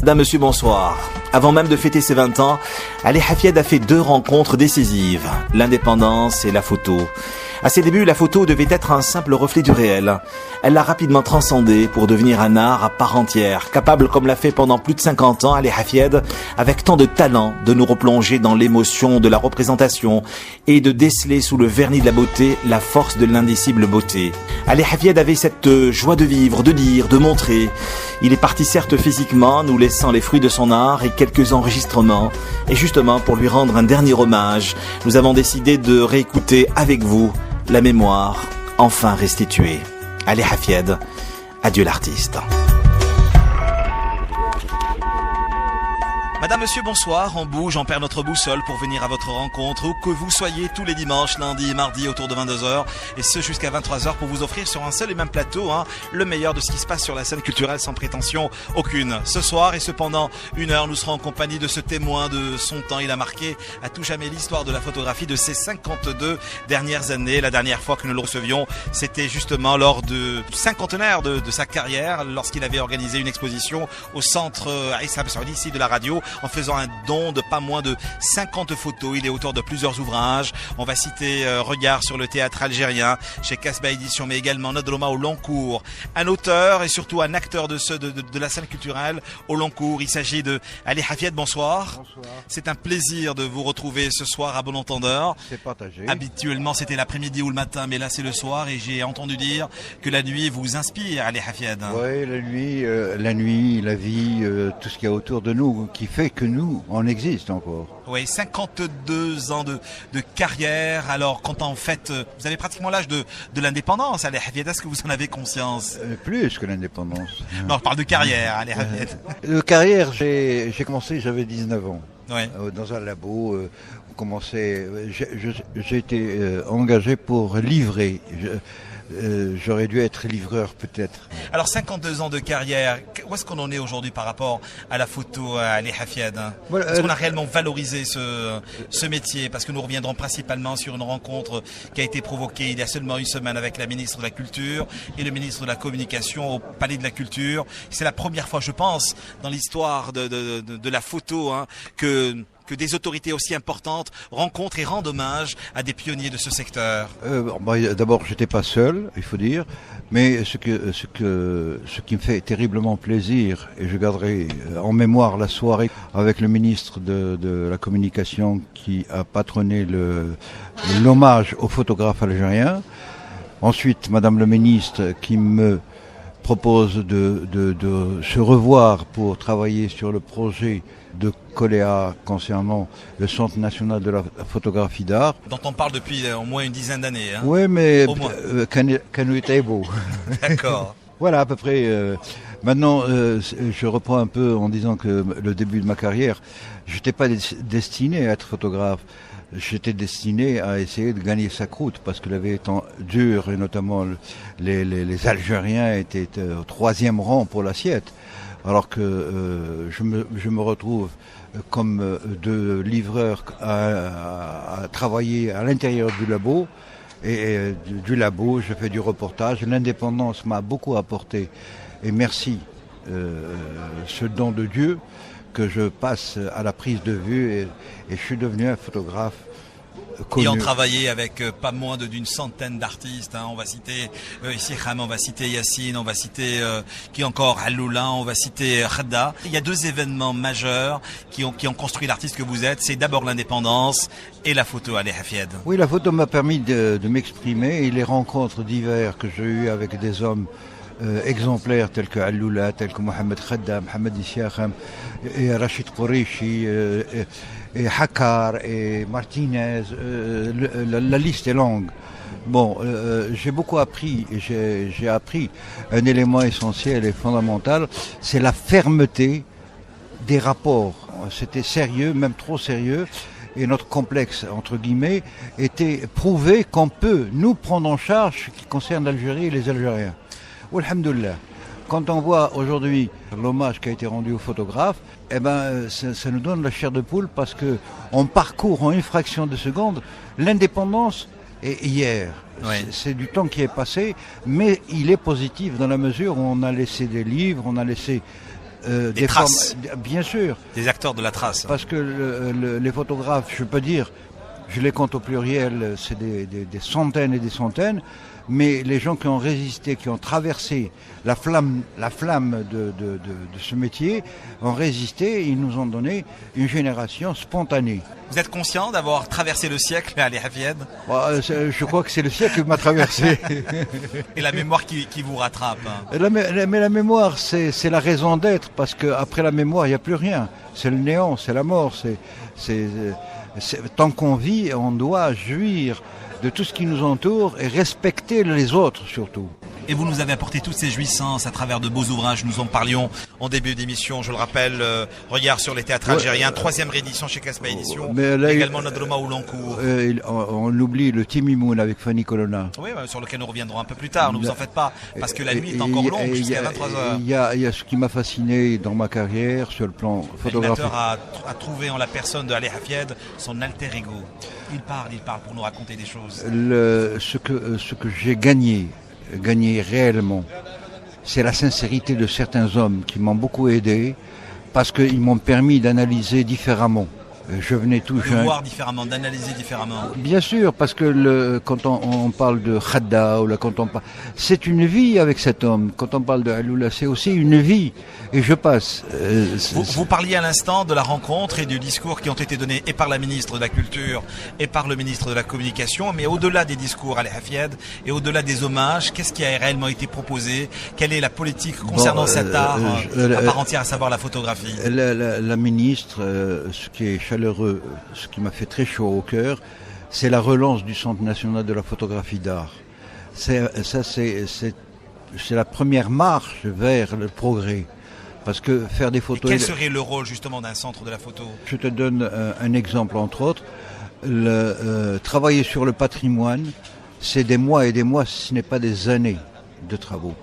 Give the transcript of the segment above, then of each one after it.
Madame, monsieur, bonsoir. Avant même de fêter ses 20 ans, Ali Hafid a fait 2 rencontres décisives, l'indépendance et la photo. À ses débuts, la photo devait être un simple reflet du réel. Elle l'a rapidement transcendé pour devenir un art à part entière, capable, comme l'a fait pendant plus de 50 ans Ali Hafid, avec tant de talent, de nous replonger dans l'émotion de la représentation et de déceler sous le vernis de la beauté la force de l'indicible beauté. Ali Hafid avait cette joie de vivre, de dire, de montrer. Il est parti certes physiquement, nous laissant les fruits de son art et quelques enregistrements. Et justement, pour lui rendre un dernier hommage, nous avons décidé de réécouter avec vous la mémoire enfin restituée. Ali Hafid, adieu l'artiste. Madame, monsieur, bonsoir. On bouge, on perd notre boussole pour venir à votre rencontre, où que vous soyez tous les dimanches, lundi et mardi autour de 22h, et ce jusqu'à 23h pour vous offrir sur un seul et même plateau le meilleur de ce qui se passe sur la scène culturelle sans prétention aucune. Ce soir et cependant 1 heure, nous serons en compagnie de ce témoin de son temps. Il a marqué à tout jamais l'histoire de la photographie de ces 52 dernières années. La dernière fois que nous le recevions, c'était justement lors du cinquantenaire de sa carrière, lorsqu'il avait organisé une exposition au centre Aïssa Saoudi, ici de la radio, en faisant un don de pas moins de 50 photos. Il est auteur de plusieurs ouvrages. On va citer Regard sur le théâtre algérien chez Casbah Édition, mais également Nadroma au long cours. Un auteur et surtout un acteur de la scène culturelle au long cours. Il s'agit de Ali Hafid. Bonsoir. Bonsoir. C'est un plaisir de vous retrouver ce soir à bon entendeur. C'est partagé. Habituellement, c'était l'après-midi ou le matin, mais là, c'est le soir et j'ai entendu dire que la nuit vous inspire, Ali Hafid. Oui, la nuit, la vie, tout ce qu'il y a autour de nous qui fait que nous, on existe encore. Oui, 52 ans de carrière. Alors, quand en fait, vous avez pratiquement l'âge de l'indépendance, Ali Hafid, est-ce que vous en avez conscience? Plus que l'indépendance. Non, je parle de carrière, Ali Hafid. De carrière, j'ai commencé, j'avais 19 ans. Ouais. Dans un labo, j'ai été engagé pour livrer. J'aurais dû être livreur peut-être. Alors 52 ans de carrière, où est-ce qu'on en est aujourd'hui par rapport à la photo à Ali Hafid? Voilà, est-ce qu'on a réellement valorisé ce métier? Parce que nous reviendrons principalement sur une rencontre qui a été provoquée il y a seulement 1 semaine avec la ministre de la Culture et le ministre de la Communication au Palais de la Culture. C'est la première fois, je pense, dans l'histoire de la photo que des autorités aussi importantes rencontrent et rendent hommage à des pionniers de ce secteur. D'abord, j'étais pas seul, il faut dire, mais ce qui me fait terriblement plaisir, et je garderai en mémoire la soirée avec le ministre de la Communication qui a patronné l'hommage aux photographes algériens. Ensuite, Madame le ministre qui me propose de se revoir pour travailler sur le projet de Coléa concernant le Centre national de la photographie d'art. Dont on parle depuis au moins une dizaine d'années. Oui, mais au moins. Canu était beau. D'accord. Voilà, à peu près. Maintenant, je reprends un peu en disant que le début de ma carrière, je n'étais pas destiné à être photographe. J'étais destiné à essayer de gagner sa croûte parce que la vie étant dure et notamment les Algériens étaient au 3e rang pour l'assiette. Alors que je me retrouve comme de livreur à travailler à l'intérieur du labo. Et du labo, je fais du reportage. L'indépendance m'a beaucoup apporté. Et merci ce don de Dieu que je passe à la prise de vue et je suis devenu un photographe connu. Et on travaillait avec pas moins d'une centaine d'artistes. On va citer ici Kham, on va citer Yassine, on va citer qui encore Aloula, on va citer Khadda. Il y a 2 événements majeurs qui ont construit l'artiste que vous êtes. C'est d'abord l'indépendance et la photo, Ali Hafid. Oui, la photo m'a permis de m'exprimer et les rencontres diverses que j'ai eues avec des hommes exemplaires tels que Aloula, tels que Mohamed Khadda, Mohamed Issiakham, et Rachid Kourichi, et Hakar, et Martinez, la liste est longue. Bon, j'ai beaucoup appris, et j'ai appris un élément essentiel et fondamental, c'est la fermeté des rapports. C'était sérieux, même trop sérieux, et notre complexe, entre guillemets, était prouvé qu'on peut nous prendre en charge ce qui concerne l'Algérie et les Algériens. Alhamdoulilah. Quand on voit aujourd'hui l'hommage qui a été rendu aux photographes, ça nous donne la chair de poule parce que on parcourt en une fraction de seconde l'indépendance et hier. Ouais. C'est du temps qui est passé, mais il est positif dans la mesure où on a laissé des livres, on a laissé Des traces. Bien sûr. Des acteurs de la trace. Parce que les photographes, je peux dire, je les compte au pluriel, c'est des centaines et des centaines, mais les gens qui ont résisté, qui ont traversé la flamme de ce métier, ont résisté, ils nous ont donné une génération spontanée. Vous êtes conscient d'avoir traversé le siècle, Ali Hafid? Je crois que c'est le siècle qui m'a traversé. Et la mémoire qui vous rattrape. Mais la mémoire, c'est la raison d'être, parce qu'après la mémoire, il n'y a plus rien. C'est le néant, c'est la mort. Tant qu'on vit, on doit jouir de tout ce qui nous entoure et respecter les autres surtout. Et vous nous avez apporté toutes ces jouissances à travers de beaux ouvrages. Nous en parlions en début d'émission, je le rappelle, Regard sur les théâtres algériens, 3e réédition chez Caspa Édition, également Nadroma Oulancourt. On oublie le Timimoun avec Fanny Colonna. Oui, sur lequel nous reviendrons un peu plus tard, ne vous en faites pas, parce que la nuit est encore longue jusqu'à 23h. Il y a ce qui m'a fasciné dans ma carrière sur le plan photographique. L'animateur a trouvé en la personne de Ali Hafid son alter ego. Il parle pour nous raconter des choses. Ce que j'ai gagné réellement, c'est la sincérité de certains hommes qui m'ont beaucoup aidé parce qu'ils m'ont permis d'analyser différemment. Je venais tout jeune. De voir différemment, d'analyser différemment. Bien sûr, parce que quand on parle de Khadda, ou là, c'est une vie avec cet homme. Quand on parle de Aloula, c'est aussi une vie. Et je passe. Vous parliez à l'instant de la rencontre et du discours qui ont été donnés et par la ministre de la Culture et par le ministre de la Communication. Mais au-delà des discours, Ali Hafid, et au-delà des hommages, qu'est-ce qui a réellement été proposé? Quelle est la politique concernant cet art à part entière, à savoir la photographie? La ministre, ce qui est chaleureux, ce qui m'a fait très chaud au cœur, c'est la relance du Centre national de la photographie d'art. C'est la première marche vers le progrès. Parce que faire des photos... Et quel serait le rôle justement d'un centre de la photo? Je te donne un exemple entre autres. Travailler sur le patrimoine, c'est des mois et des mois, ce n'est pas des années de travaux.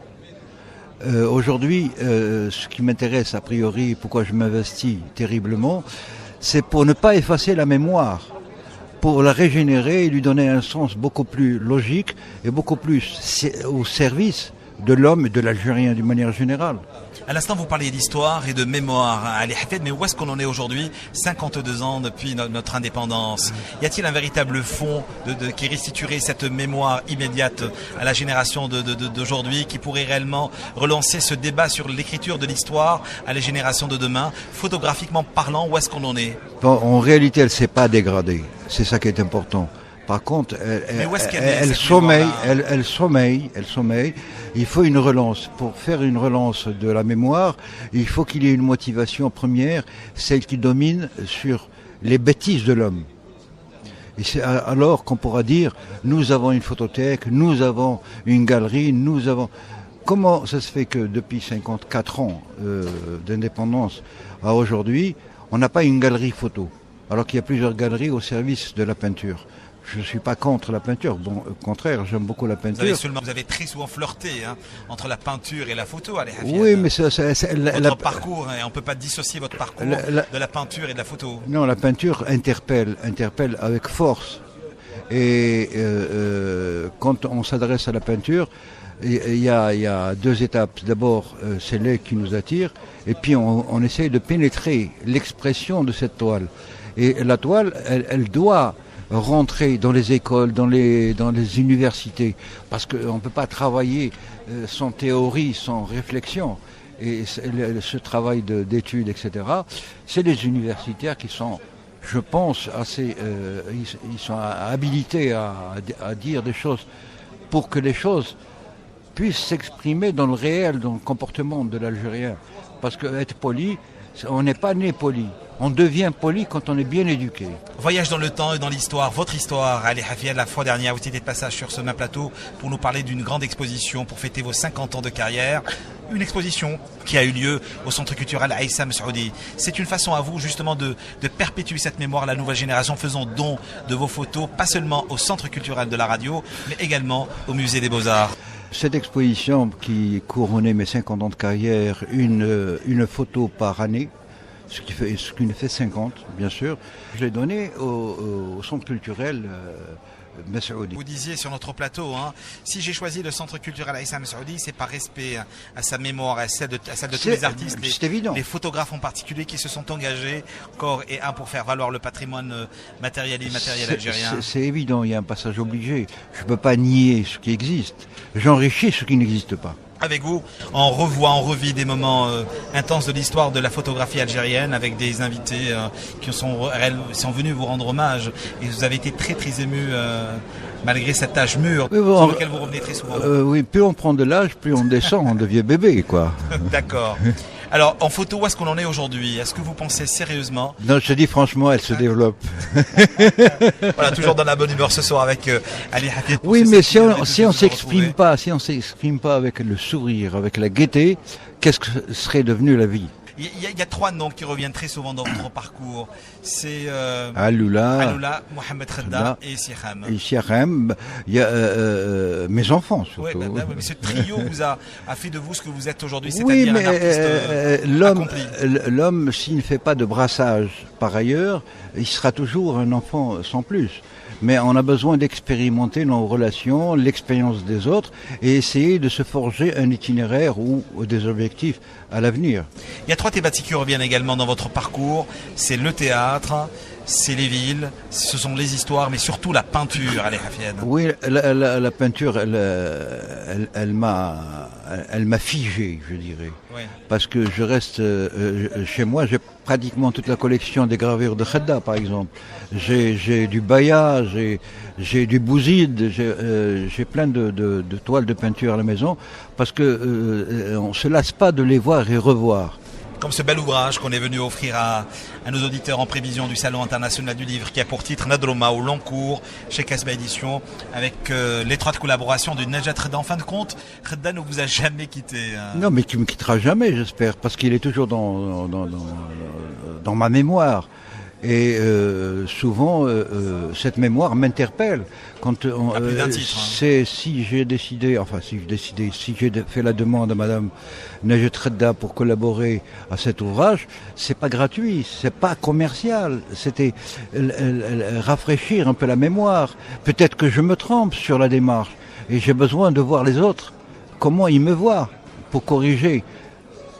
Aujourd'hui, ce qui m'intéresse a priori, pourquoi je m'investis terriblement, c'est pour ne pas effacer la mémoire, pour la régénérer et lui donner un sens beaucoup plus logique et beaucoup plus au service de l'homme et de l'Algérien d'une manière générale. À l'instant, vous parliez d'histoire et de mémoire, Ali Hafid, mais où est-ce qu'on en est aujourd'hui, 52 ans depuis notre indépendance? Y a-t-il un véritable fond qui restituerait cette mémoire immédiate à la génération d'aujourd'hui, qui pourrait réellement relancer ce débat sur l'écriture de l'histoire à la génération de demain? Photographiquement parlant, où est-ce qu'on en est? Bon, en réalité, elle ne s'est pas dégradée. C'est ça qui est important. Par contre, elle sommeille. Il faut une relance. Pour faire une relance de la mémoire, il faut qu'il y ait une motivation première, celle qui domine sur les bêtises de l'homme. Et c'est alors qu'on pourra dire, nous avons une photothèque, nous avons une galerie, nous avons... Comment ça se fait que depuis 54 ans d'indépendance à aujourd'hui, on n'a pas une galerie photo, alors qu'il y a plusieurs galeries au service de la peinture? Je ne suis pas contre la peinture, bon, au contraire, j'aime beaucoup la peinture. Vous avez très souvent flirté entre la peinture et la photo, Ali Hafid. Oui, mais votre parcours, on ne peut pas dissocier votre parcours de la peinture et de la photo. Non, la peinture interpelle avec force. Et quand on s'adresse à la peinture, il y a deux étapes. D'abord, c'est l'œil qui nous attire, et puis on essaye de pénétrer l'expression de cette toile. Et la toile, elle doit rentrer dans les écoles, dans les universités, parce qu'on ne peut pas travailler sans théorie, sans réflexion. Et ce travail d'études, etc., c'est les universitaires qui sont, je pense, assez, ils sont habilités à dire des choses pour que les choses puissent s'exprimer dans le réel, dans le comportement de l'Algérien. Parce qu'être poli, on n'est pas né poli. On devient poli quand on est bien éduqué. Voyage dans le temps et dans l'histoire, votre histoire, Ali Hafid. La fois dernière, vous étiez de passage sur ce même plateau pour nous parler d'une grande exposition pour fêter vos 50 ans de carrière. Une exposition qui a eu lieu au Centre culturel Aïssam Saoudi. C'est une façon à vous justement de perpétuer cette mémoire à la nouvelle génération, faisant don de vos photos, pas seulement au Centre culturel de la radio, mais également au Musée des Beaux-Arts. Cette exposition qui couronnait mes 50 ans de carrière, une photo par année, ce qui ne fait 50, bien sûr. Je l'ai donné au Centre culturel Masoudi. Vous disiez sur notre plateau, hein, si j'ai choisi le centre culturel Aïssa Saoudi, c'est par respect à sa mémoire, à celle de tous les artistes, c'est évident. Les photographes en particulier qui se sont engagés corps et âme pour faire valoir le patrimoine matériel et immatériel algérien. C'est évident, il y a un passage obligé. Je ne peux pas nier ce qui existe. J'enrichis ce qui n'existe pas. Avec vous, on revit des moments intenses de l'histoire de la photographie algérienne avec des invités qui sont venus vous rendre hommage et vous avez été très très ému malgré cet âge mûr sur lequel vous revenez très souvent. Oui, plus on prend de l'âge, plus on descend, on devient bébé, quoi. D'accord. Alors, en photo, où est-ce qu'on en est aujourd'hui? Est-ce que vous pensez sérieusement? Non, je te dis franchement, elle se développe. Voilà, toujours dans la bonne humeur ce soir avec Ali Hafid. Oui, mais si on s'exprime pas, avec le sourire, avec la gaieté, qu'est-ce que serait devenue la vie? Il y a trois noms qui reviennent très souvent dans votre parcours. C'est Aloula, Mohamed Khedda et Siakham. Et Siakham, il y a mes enfants surtout. Ouais, mais ce trio a fait de vous ce que vous êtes aujourd'hui, oui, c'est-à-dire mais un artiste l'homme, s'il ne fait pas de brassage par ailleurs, il sera toujours un enfant sans plus. Mais on a besoin d'expérimenter nos relations, l'expérience des autres et essayer de se forger un itinéraire ou des objectifs à l'avenir. Il y a trois thématiques qui reviennent également dans votre parcours. C'est le théâtre, c'est les villes, ce sont les histoires, mais surtout la peinture, Ali Hafid. Oui, la peinture, elle m'a figé, je dirais. Oui. Parce que je reste chez moi, j'ai pratiquement toute la collection des gravures de Khedda, par exemple. J'ai du Baya, j'ai du Bouzid, j'ai plein de toiles de peinture à la maison, parce que on se lasse pas de les voir et revoir. Comme ce bel ouvrage qu'on est venu offrir à nos auditeurs en prévision du Salon international du livre qui a pour titre Nadroma au long cours chez Casbah Édition avec l'étroite collaboration du Najat Khedda. En fin de compte, Khedda ne vous a jamais quitté. Non, mais qui me quittera jamais, j'espère, parce qu'il est toujours dans ma mémoire. Et souvent, cette mémoire m'interpelle. Quand plus d'un titre, si j'ai fait la demande à Madame Najat Khedda pour collaborer à cet ouvrage, c'est pas gratuit, c'est pas commercial. C'était rafraîchir un peu la mémoire. Peut-être que je me trompe sur la démarche et j'ai besoin de voir les autres comment ils me voient pour corriger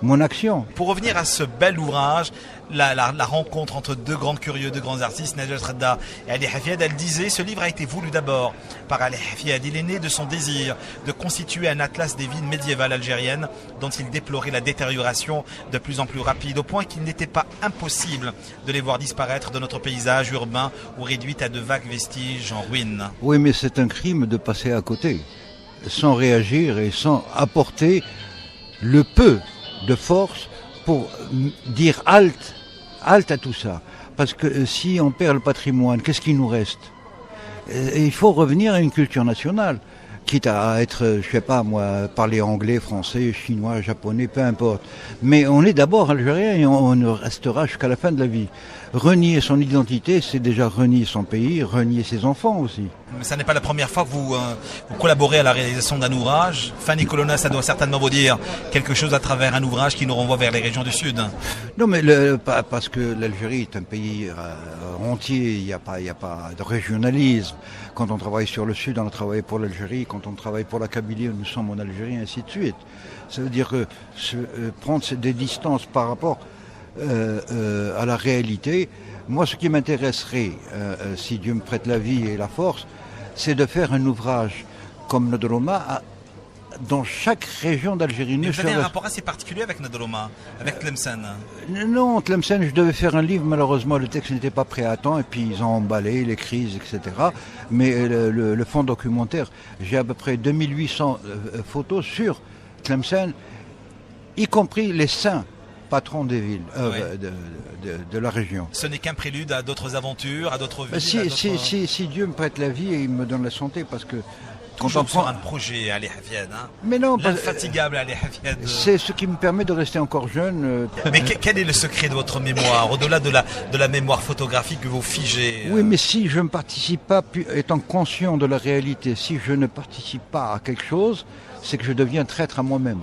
mon action. Pour revenir à ce bel ouvrage, la rencontre entre deux grands curieux, deux grands artistes, Najat Khedda et Ali Hafid, elle disait, ce livre a été voulu d'abord par Ali Hafid. Il est né de son désir de constituer un atlas des villes médiévales algériennes dont il déplorait la détérioration de plus en plus rapide, au point qu'il n'était pas impossible de les voir disparaître de notre paysage urbain ou réduites à de vagues vestiges en ruine. Oui, mais c'est un crime de passer à côté, sans réagir et sans apporter le peu de force pour dire halte à tout ça. Parce que si on perd le patrimoine, qu'est-ce qui nous reste? Et il faut revenir à une culture nationale, quitte à être, je sais pas moi, parler anglais, français, chinois, japonais, peu importe. Mais on est d'abord algérien et on ne restera jusqu'à la fin de la vie. Renier son identité, c'est déjà renier son pays, renier ses enfants aussi. Mais ça n'est pas la première fois que vous collaborez à la réalisation d'un ouvrage. Fanny Colonna, ça doit certainement vous dire quelque chose à travers un ouvrage qui nous renvoie vers les régions du Sud. Non, mais parce que l'Algérie est un pays entier, il n'y a pas de régionalisme. Quand on travaille sur le Sud, on a travaillé pour l'Algérie. Quand on travaille pour la Kabylie, nous sommes en Algérie, ainsi de suite. Ça veut dire que prendre des distances par rapport à la réalité. Moi, ce qui m'intéresserait, si Dieu me prête la vie et la force, c'est de faire un ouvrage comme Nadroma dans chaque région d'Algérie. Mais vous avez un rapport assez particulier avec Nadroma, avec Tlemcen. Non, Tlemcen, je devais faire un livre, malheureusement le texte n'était pas prêt à temps et puis ils ont emballé les crises, etc. Mais le fond documentaire, j'ai à peu près 2800 photos sur Tlemcen, y compris les saints patron des villes, de la région. Ce n'est qu'un prélude à d'autres aventures, à d'autres villes. Si Dieu me prête la vie et il me donne la santé, parce que toujours sur un projet, Ali Hafid, hein. Mais non, l'infatigable Ali Hafid. C'est ce qui me permet de rester encore jeune. Mais quel est le secret de votre mémoire, au-delà de la mémoire photographique que vous figez? Oui, mais si je ne participe pas, étant conscient de la réalité, si je ne participe pas à quelque chose, c'est que je deviens traître à moi-même.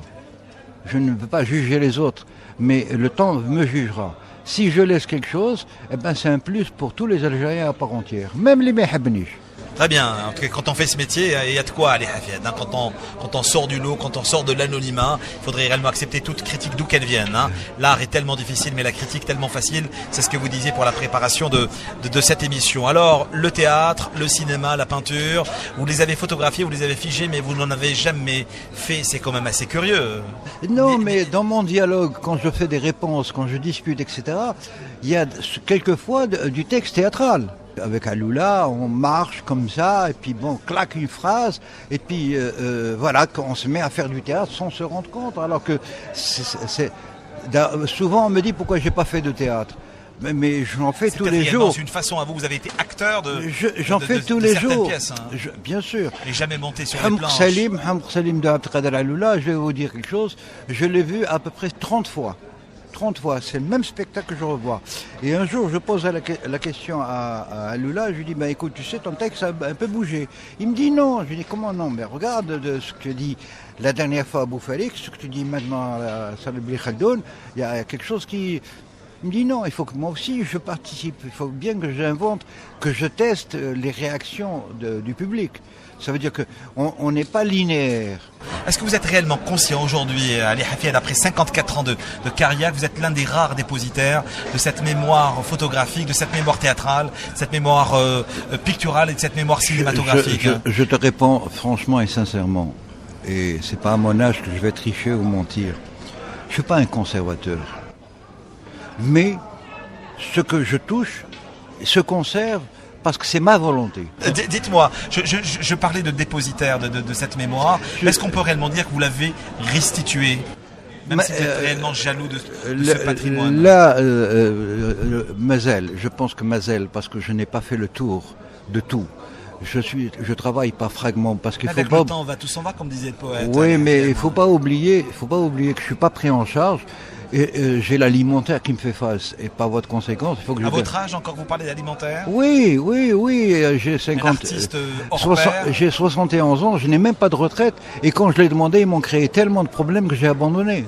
Je ne veux pas juger les autres, mais le temps me jugera. Si je laisse quelque chose, eh ben c'est un plus pour tous les Algériens à part entière, même les Mehabnich. Très bien. En tout cas, quand on fait ce métier, il y a de quoi aller Hafid. Hein. Quand on sort du lot, quand on sort de l'anonymat, il faudrait réellement accepter toute critique d'où qu'elle vienne. Hein. L'art est tellement difficile, mais la critique tellement facile. C'est ce que vous disiez pour la préparation de cette émission. Alors, le théâtre, le cinéma, la peinture, vous les avez photographiés, vous les avez figés, mais vous n'en avez jamais fait. C'est quand même assez curieux. Non, mais dans mon dialogue, quand je fais des réponses, quand je discute, etc., il y a quelquefois du texte théâtral. Avec Aloula, on marche comme ça, et puis bon, claque une phrase, et puis voilà, on se met à faire du théâtre sans se rendre compte. Alors que souvent on me dit pourquoi j'ai pas fait de théâtre. Mais j'en fais tous les jours. C'est une façon à vous avez été acteur j'en fais tous les jours. Pièces, hein. Bien sûr. Et jamais monté sur les planches. Hamr Salim de Abdelkader Aloula, je vais vous dire quelque chose, je l'ai vu à peu près 30 fois. 30 fois, c'est le même spectacle que je revois. Et un jour, je pose la question à Aloula, je lui dis, bah, écoute, tu sais, ton texte a un peu bougé. Il me dit non. Je lui dis, comment non? Mais regarde de ce que tu dis la dernière fois à Boufalix, ce que tu dis maintenant à Salibli Khaldoun, il y a quelque chose qui... Il me dit non, il faut que moi aussi je participe, il faut bien que j'invente, que je teste les réactions du public. Ça veut dire qu'on n'est pas linéaire. Est-ce que vous êtes réellement conscient aujourd'hui, Ali Hafid, après 54 ans de carrière, que vous êtes l'un des rares dépositaires de cette mémoire photographique, de cette mémoire théâtrale, de cette mémoire picturale et de cette mémoire cinématographique? Je te réponds franchement et sincèrement, et c'est pas à mon âge que je vais tricher ou mentir. Je suis pas un conservateur. Mais ce que je touche se conserve parce que c'est ma volonté. Dites-moi, je parlais de dépositaire de cette mémoire. Est-ce qu'on peut réellement dire que vous l'avez restitué, même si vous êtes réellement jaloux de ce patrimoine? Là, Mazel, je pense que Mazel, parce que je n'ai pas fait le tour de tout. Je travaille par fragments parce qu'il faut pas. Le temps va, tout s'en va, comme disait le poète. Oui, mais il faut pas oublier que je suis pas pris en charge. Et j'ai l'alimentaire qui me fait face, et par votre conséquence, il faut que À votre âge encore, vous parlez d'alimentaire? Oui, j'ai 50... J'ai 71 ans, je n'ai même pas de retraite, et quand je l'ai demandé, ils m'ont créé tellement de problèmes que j'ai abandonné.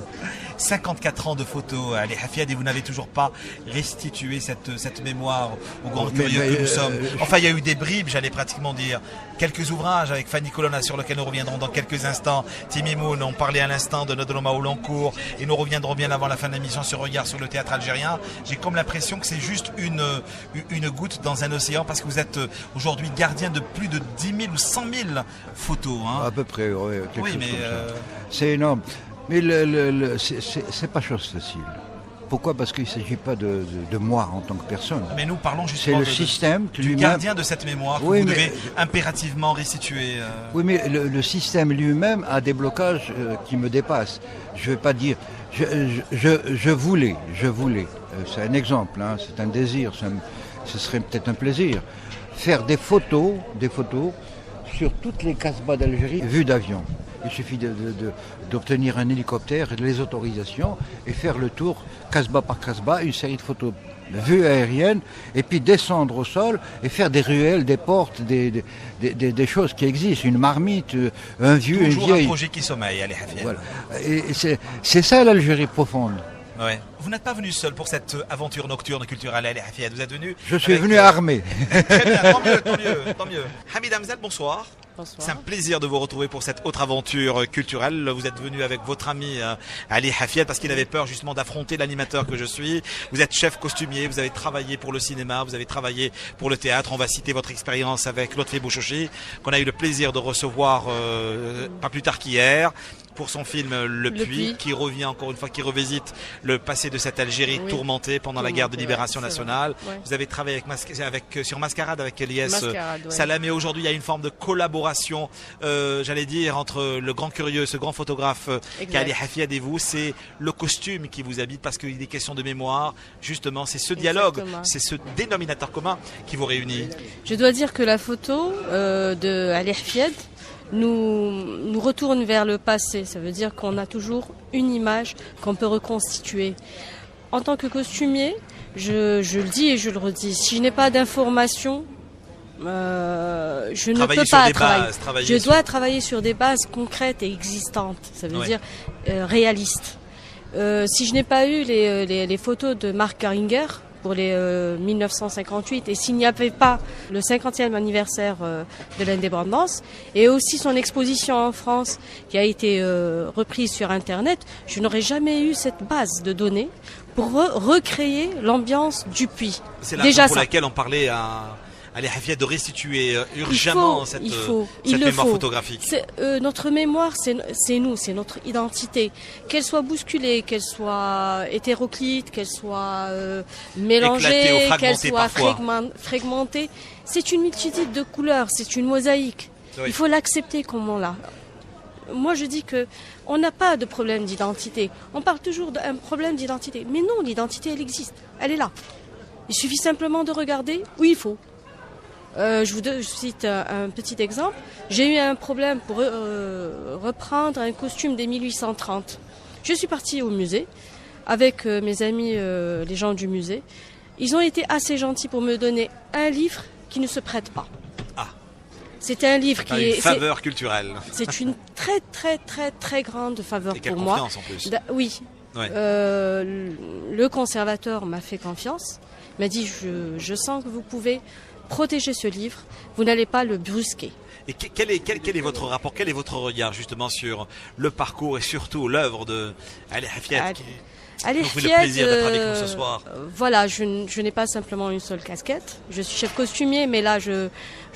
54 ans de photos, Ali Hafid, et vous n'avez toujours pas restitué cette mémoire au grand curieux que nous sommes. Enfin, il y a eu des bribes, j'allais pratiquement dire. Quelques ouvrages avec Fanny Colonna sur lesquels nous reviendrons dans quelques instants. Timmy Moon, on parlait à l'instant de Nodoloma Oulancourt, et nous reviendrons bien avant la fin de l'émission sur Regard sur le théâtre algérien. J'ai comme l'impression que c'est juste une goutte dans un océan, parce que vous êtes aujourd'hui gardien de plus de 10 000 ou 100 000 photos. Hein. À peu près, oui. Oui, mais c'est énorme. Mais c'est pas chose facile. Pourquoi? Parce qu'il ne s'agit pas de moi en tant que personne. Mais nous parlons justement c'est le système du gardien de cette mémoire que vous devez impérativement restituer. Oui, mais le système lui-même a des blocages qui me dépassent. Je ne vais pas dire... Je voulais. C'est un exemple, hein, c'est un désir, ce serait peut-être un plaisir. Faire des photos sur toutes les Casbahs d'Algérie vues d'avion. Il suffit d'obtenir un hélicoptère, les autorisations, et faire le tour, Casbah par Casbah, une série de photos de vues aériennes, et puis descendre au sol et faire des ruelles, des portes, des choses qui existent, une marmite, un vieux, une vieille. Toujours un projet qui sommeille, Ali Hafid. Voilà. Et c'est ça l'Algérie profonde. Ouais. Vous n'êtes pas venu seul pour cette aventure nocturne culturelle, Ali Hafid. Vous êtes venu. Je suis venu armé. Très bien, tant mieux. Hamid Hamzal, bonsoir. Bonsoir. C'est un plaisir de vous retrouver pour cette autre aventure culturelle. Vous êtes venu avec votre ami Ali Hafid parce qu'il avait peur justement d'affronter l'animateur que je suis. Vous êtes chef costumier, vous avez travaillé pour le cinéma, vous avez travaillé pour le théâtre. On va citer votre expérience avec Lotfi Bouchouchi, qu'on a eu le plaisir de recevoir pas plus tard qu'hier, pour son film Le Puits, qui revient encore une fois, qui revisite le passé de cette Algérie tourmentée pendant la guerre de libération nationale. Ouais. Vous avez travaillé sur Mascarade avec Elias Salam, et aujourd'hui il y a une forme de collaboration, j'allais dire, entre le grand curieux, ce grand photographe qu'Ali Hafid et vous. C'est le costume qui vous habite, parce qu'il est question de mémoire. Justement, c'est ce dialogue, c'est ce dénominateur commun qui vous réunit. Je dois dire que la photo de Ali Hafid nous retourne vers le passé. Ça veut dire qu'on a toujours une image qu'on peut reconstituer. En tant que costumier, je le dis et je le redis, si je n'ai pas d'informations, je ne peux pas travailler. Je dois travailler sur des bases concrètes et existantes. Ça veut dire réalistes. Si je n'ai pas eu les photos de Marc Garinger, pour les 1958. Et s'il n'y avait pas le 50e anniversaire de l'indépendance et aussi son exposition en France qui a été reprise sur Internet, je n'aurais jamais eu cette base de données pour recréer l'ambiance du puits. C'est la raison pour laquelle on parlait à Ali Hafid de restituer urgemment cette mémoire photographique. Notre mémoire, c'est nous, c'est notre identité. Qu'elle soit bousculée, qu'elle soit hétéroclite, qu'elle soit mélangée, qu'elle soit fragmentée, c'est une multitude de couleurs, c'est une mosaïque. Oui. Il faut l'accepter comme on l'a. Moi, je dis que on n'a pas de problème d'identité. On parle toujours d'un problème d'identité. Mais non, l'identité, elle existe. Elle est là. Il suffit simplement de regarder où il faut. Je vous cite un petit exemple. J'ai eu un problème pour reprendre un costume des 1830. Je suis partie au musée avec mes amis, les gens du musée. Ils ont été assez gentils pour me donner un livre qui ne se prête pas. Ah. C'est un livre qui est... une faveur culturelle. C'est une très très très très grande faveur pour moi. Confiance en plus. Oui. Ouais. Le conservateur m'a fait confiance. Il m'a dit je sens que vous pouvez protéger ce livre, vous n'allez pas le brusquer. Et quel est votre rapport, quel est votre regard justement sur le parcours et surtout l'œuvre de Ali Hafid qui nous fait le plaisir d'être avec nous ce soir? Voilà, je n'ai pas simplement une seule casquette. Je suis chef costumier, mais là je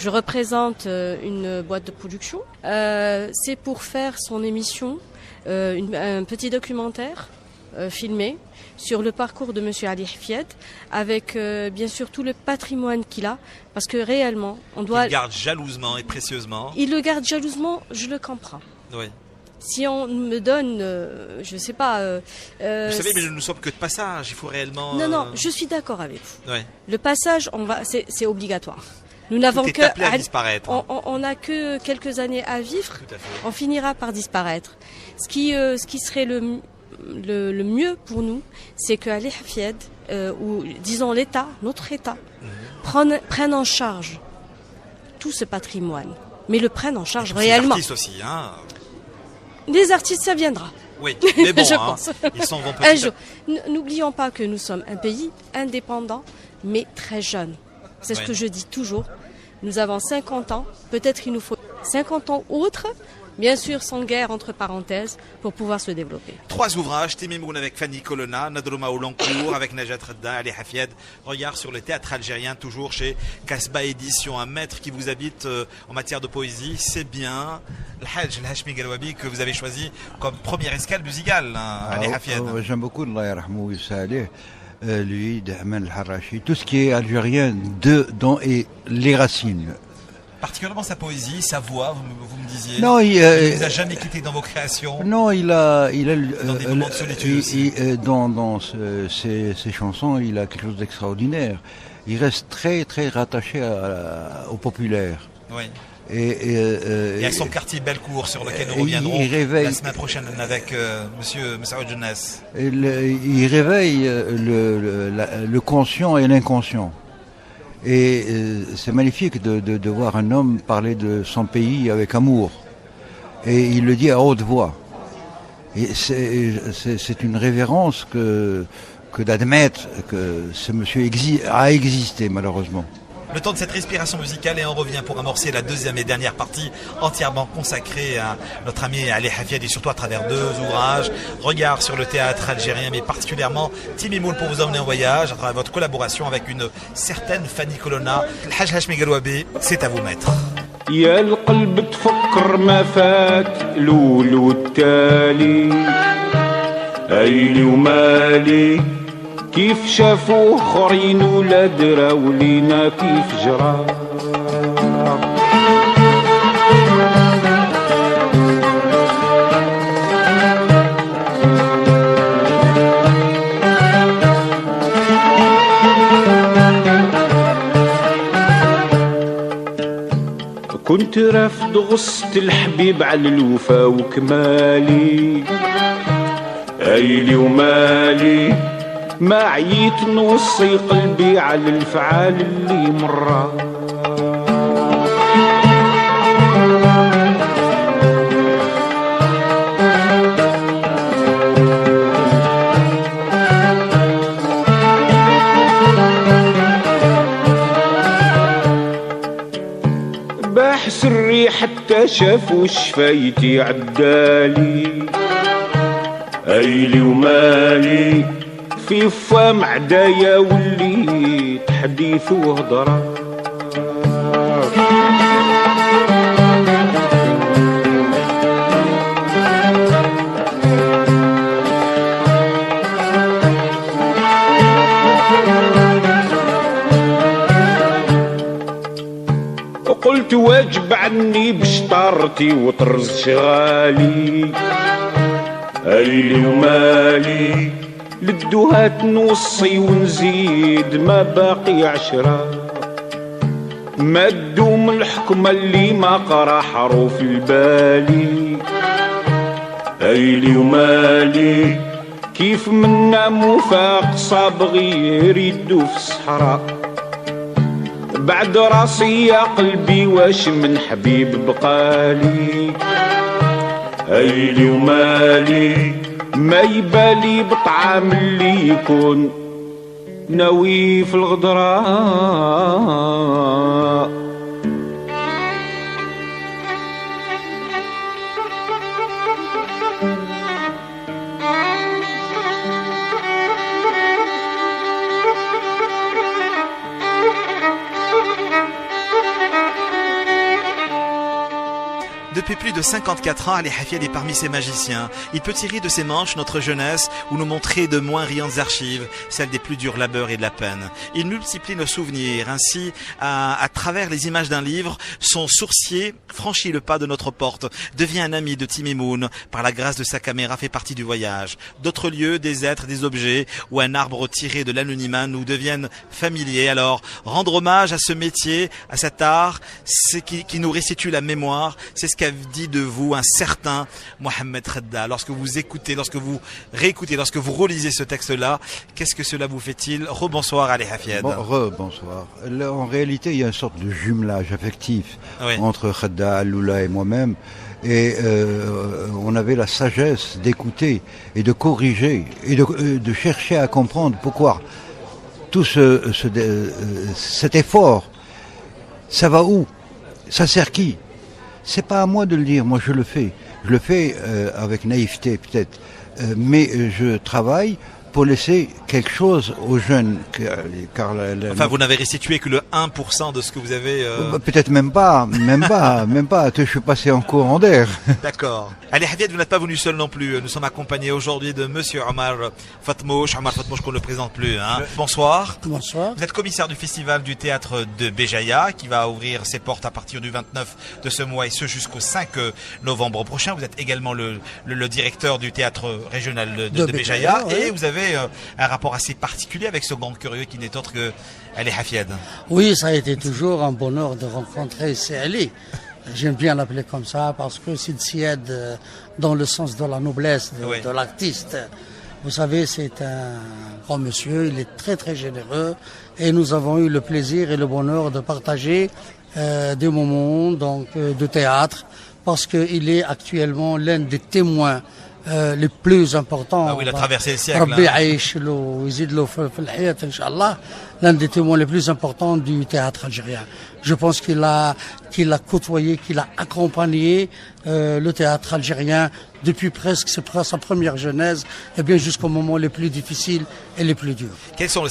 représente une boîte de production. C'est pour faire son émission, un petit documentaire filmé sur le parcours de Monsieur Ali Hafid, avec bien sûr tout le patrimoine qu'il a, parce que réellement, on doit... Il le garde jalousement et précieusement. Il le garde jalousement, je le comprends. Oui. Si on me donne, je sais pas... vous savez, mais nous ne sommes que de passage, il faut réellement... Non, je suis d'accord avec vous. Oui. Le passage, c'est obligatoire. Nous n'avons que... appelé à disparaître. On n'a que quelques années à vivre, on finira par disparaître. Ce qui serait le mieux pour nous, c'est que Ali Hafid, ou disons l'État, notre État, prenne en charge tout ce patrimoine, mais le prenne en charge réellement. Les artistes aussi, hein. Les artistes, ça viendra. Oui, mais bon, je pense. Ils s'en vont un jour. N'oublions pas que nous sommes un pays indépendant, mais très jeune. C'est ce que je dis toujours. Nous avons 50 ans, peut-être il nous faut 50 ans autres, bien sûr sans guerre entre parenthèses, pour pouvoir se développer. 3 ouvrages, Timimoun avec Fanny Colonna, Nadrouma Oulancourt avec Najat Redda, Ali Hafid. Regard sur le théâtre algérien, toujours chez Kasba Édition, un maître qui vous habite en matière de poésie. C'est bien le Hajj, le Hachmi Galwabi, que vous avez choisi comme première escale musicale, hein, Ali Hafid. J'aime beaucoup, Allah yarhamou Saleh, lui, Dahman al-Harachi, tout ce qui est algérien dont et les racines. Particulièrement sa poésie, sa voix, vous me disiez. Non, il vous a jamais quitté dans vos créations. Non, il a dans des moments de solitude aussi. Dans ses chansons, il a quelque chose d'extraordinaire. Il reste très très rattaché au populaire. Oui. Il y a son quartier Bellecour sur lequel nous reviendrons la semaine prochaine avec Monsieur Saoud Jeunesse. Il réveille le conscient et l'inconscient. Et c'est magnifique de voir un homme parler de son pays avec amour. Et il le dit à haute voix. Et c'est une révérence que d'admettre que ce monsieur a existé, malheureusement. Le temps de cette respiration musicale et on revient pour amorcer la deuxième et dernière partie entièrement consacrée à notre ami Ali Hafid et surtout à travers 2 ouvrages. Regard sur le théâtre algérien mais particulièrement Timimoun pour vous emmener en voyage à travers votre collaboration avec une certaine Fanny Colonna. Le Hajj Hachmi Galwabi, c'est à vous maître. يا القلب تفكر ما فات لولو التالي أيلي ومالي كيف شافوه خرين ولا دراو لينا كيف جرى كنت رافض غصة الحبيب على الوفا وكمالي أيلي ومالي ما عييت نوصي قلبي على الفعال اللي مرة ما شافوا شفايتي عدالي ايلي ومالي في فم عدايا وليت حديث وهضره. قلت واجب عني بشطارتي وطرز شغالي ايلي ومالي للدوهات نوصي ونزيد ما باقي 10 ما تدوم الحكمة اللي ما قرا حروف البالي ايلي ومالي كيف منا مفاق صابغي يريدو في الصحراء بعد راسي يا قلبي واش من حبيب بقالي ايلي ومالي ما يبالي بطعام اللي يكون ناوي في الغدراء. Depuis plus de 54 ans, Ali Hafid est parmi ces magiciens. Il peut tirer de ses manches notre jeunesse ou nous montrer de moins riantes archives, celles des plus durs labeurs et de la peine. Il multiplie nos souvenirs. Ainsi, à travers les images d'un livre, son sourcier franchit le pas de notre porte, devient un ami de Timimoun. Par la grâce de sa caméra, fait partie du voyage. D'autres lieux, des êtres, des objets ou un arbre tiré de l'anonymat nous deviennent familiers. Alors, rendre hommage à ce métier, à cet art, c'est qui nous restitue la mémoire, c'est ce qu'a dit de vous un certain Mohamed Khedda. Lorsque vous écoutez, lorsque vous réécoutez, lorsque vous relisez ce texte-là, qu'est-ce que cela vous fait-il? Rebonsoir Ali Hafid. Rebonsoir. En réalité, il y a une sorte de jumelage affectif entre Khedda, Alloula et moi-même. Et on avait la sagesse d'écouter et de corriger et de chercher à comprendre pourquoi tout cet effort, ça va où? Ça sert qui? C'est pas à moi de le dire, moi je le fais. Je le fais avec naïveté peut-être, mais je travaille pour laisser quelque chose aux jeunes. Enfin, vous n'avez restitué que le 1% de ce que vous avez... Peut-être même pas. Je suis passé en courant d'air. D'accord. Ali Hafid, vous n'êtes pas venu seul non plus. Nous sommes accompagnés aujourd'hui de Monsieur Omar Fatmouche. Omar Fatmouche qu'on ne le présente plus. Bonsoir. Bonsoir. Vous êtes commissaire du festival du théâtre de Béjaïa qui va ouvrir ses portes à partir du 29 de ce mois et ce jusqu'au 5 novembre prochain. Vous êtes également le directeur du théâtre régional de Béjaïa. Et vous avez un rapport assez particulier avec ce grand curieux qui n'est autre que Ali Hafid. Oui, ça a été toujours un bonheur de rencontrer Ali. J'aime bien l'appeler comme ça parce que c'est Sied dans le sens de la noblesse de l'artiste. Vous savez, c'est un grand monsieur, il est très très généreux et nous avons eu le plaisir et le bonheur de partager des moments de théâtre parce qu'il est actuellement l'un des témoins les plus importants. Ah oui, il a traversé le siècle. L'un des témoins les plus importants du théâtre algérien. Je pense qu'il a côtoyé, qu'il a accompagné le théâtre algérien depuis presque sa première genèse, et bien jusqu'au moment les plus difficiles et les plus durs. Quelles sont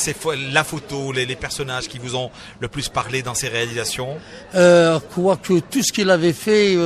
la photo, les personnages qui vous ont le plus parlé dans ces réalisations? Quoique tout ce qu'il avait fait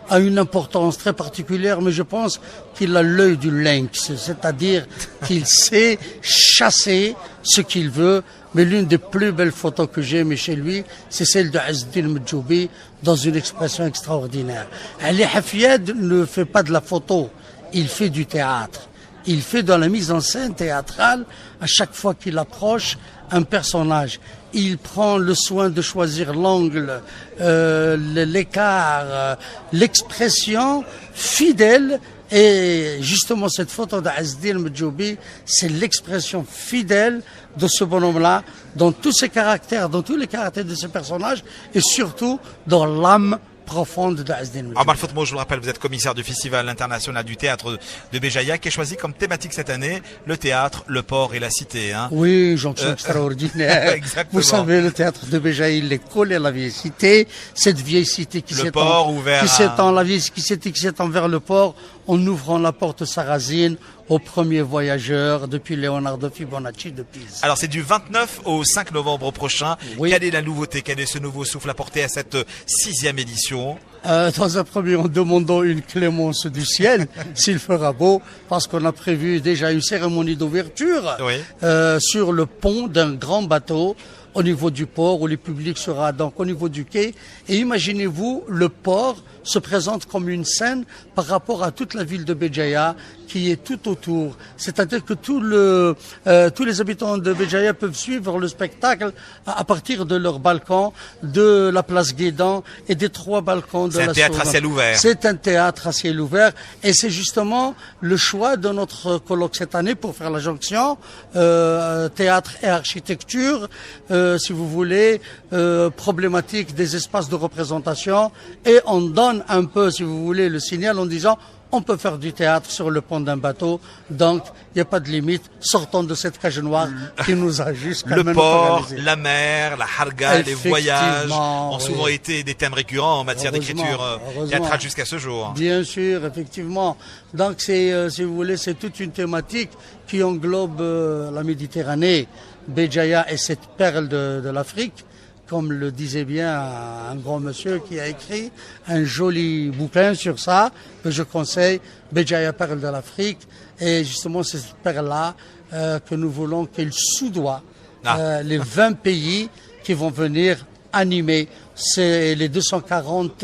a une importance très particulière, mais je pense qu'il a l'œil du lynx, c'est-à-dire qu'il sait chasser ce qu'il veut. Mais l'une des plus belles photos que j'ai aimées chez lui, c'est celle de Azzdin Medjoubi dans une expression extraordinaire. Ali Hafid ne fait pas de la photo, il fait du théâtre. Il fait de la mise en scène théâtrale à chaque fois qu'il approche un personnage. Il prend le soin de choisir l'angle, l'écart, l'expression fidèle. Et justement, cette photo d'Azzdin Medjoubi, c'est l'expression fidèle de ce bonhomme-là, dans tous ses caractères, dans tous les caractères de ce personnage, et surtout dans l'âme profonde de Azdin Medjouli. Omar Fatmo, je vous le rappelle, vous êtes commissaire du Festival international du théâtre de Béjaïa, qui est choisi comme thématique cette année le théâtre, le port et la cité. Hein. Oui, jonction extraordinaire. Exactement. Vous savez, le théâtre de Béjaïa, il est collé à la vieille cité. Cette vieille cité qui s'étend, la vieille cité qui s'étend vers le port, en ouvrant la porte sarrasine aux premiers voyageurs depuis Leonardo Fibonacci de Pise. Alors c'est du 29 au 5 novembre prochain. Oui. Quelle est la nouveauté, quel est ce nouveau souffle apporté à cette 6e édition? Dans un premier, en demandant une clémence du ciel, s'il fera beau, parce qu'on a prévu déjà une cérémonie d'ouverture Oui. sur le pont d'un grand bateau au niveau du port, où le public sera donc au niveau du quai. Et imaginez-vous, le port se présente comme une scène par rapport à toute la ville de Béjaïa qui est tout autour. C'est-à-dire que tous les habitants de Béjaïa peuvent suivre le spectacle à partir de leur balcon, de la place Guédan et des 3 balcons de la C'est un théâtre à ciel ouvert. C'est un théâtre à ciel ouvert et c'est justement le choix de notre colloque cette année pour faire la jonction théâtre et architecture, si vous voulez, problématique des espaces de représentation, et on donne un peu, si vous voulez, le signal en disant on peut faire du théâtre sur le pont d'un bateau, donc il n'y a pas de limite. Sortons de cette cage noire qui nous a jusqu'à le maintenant port, paralysés. la mer, la harga, les voyages ont oui. souvent été des thèmes récurrents en matière d'écriture Heureusement. théâtrale jusqu'à ce jour. Bien sûr, effectivement. Donc c'est, si vous voulez, c'est toute une thématique qui englobe la Méditerranée. Béjaïa est cette perle de l'Afrique, comme le disait bien un grand monsieur qui a écrit un joli bouquin sur ça, que je conseille, Béjaïa, perle de l'Afrique. Et justement, c'est cette perle-là que nous voulons qu'elle soudoie les 20 pays qui vont venir animer. C'est les 240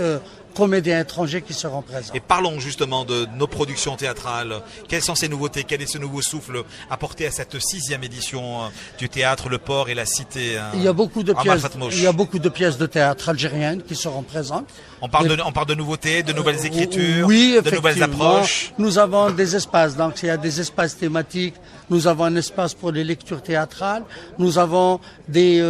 comédiens étrangers qui seront présents. Et parlons justement de nos productions théâtrales. Quelles sont ces nouveautés? Quel est ce nouveau souffle apporté à cette 6e édition du théâtre, le port et la cité? Il y a beaucoup de Omar pièces. Fatmouche. Il y a beaucoup de pièces de théâtre algériennes qui seront présentes. On parle de nouveautés, de nouvelles écritures, Oui, de nouvelles effectivement. approches. Nous avons des espaces, donc il y a des espaces thématiques. Nous avons un espace pour les lectures théâtrales. Nous avons des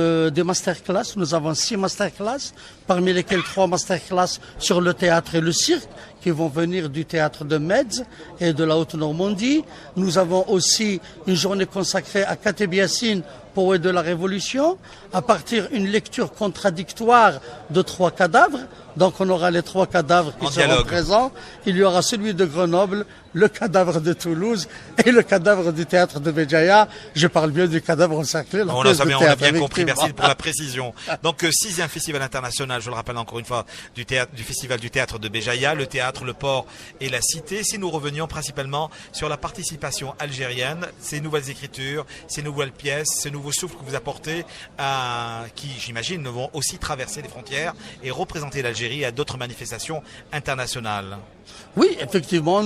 masterclass. Nous avons 6 masterclass, parmi lesquels 3 masterclass sur le théâtre et le cirque, qui vont venir du théâtre de Metz et de la Haute-Normandie. Nous avons aussi une journée consacrée à Kateb Yassine, poète de la Révolution, à partir d'une lecture contradictoire de 3 cadavres. Donc on aura les 3 cadavres qui En seront dialogue. présents. Il y aura celui de Grenoble, le cadavre de Toulouse et le cadavre du théâtre de Béjaïa. Je parle bien du cadavre encerclé. On a bien compris, merci pour la précision. Donc 6e festival international, je le rappelle encore une fois, du festival du théâtre de Béjaïa, le théâtre, le port et la cité. Si nous revenions principalement sur la participation algérienne, ces nouvelles écritures, ces nouvelles pièces, ce nouveau souffle que vous apportez, qui j'imagine vont aussi traverser les frontières et représenter l'Algérie à d'autres manifestations internationales. Oui, effectivement,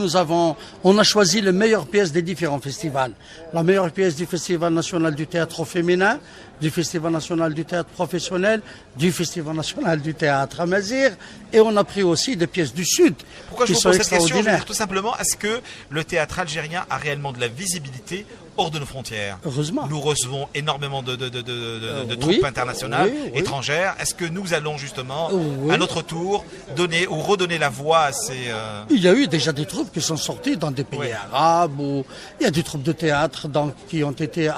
on a choisi les meilleures pièces des différents festivals. La meilleure pièce du Festival national du théâtre au féminin, du Festival national du théâtre professionnel, du Festival national du théâtre Amazir, et on a pris aussi des pièces du Sud Pourquoi je qui vous sont pose cette question? Je veux extraordinaires. dire tout simplement, est-ce que le théâtre algérien a réellement de la visibilité hors de nos frontières? Heureusement. Nous recevons énormément de troupes oui, internationales, oui. étrangères. Est-ce que nous allons justement, Oui. à notre tour, donner ou redonner la voix à ces... Il y a eu déjà des troupes qui sont sorties dans des pays Oui. arabes, ou il y a des troupes de théâtre qui ont été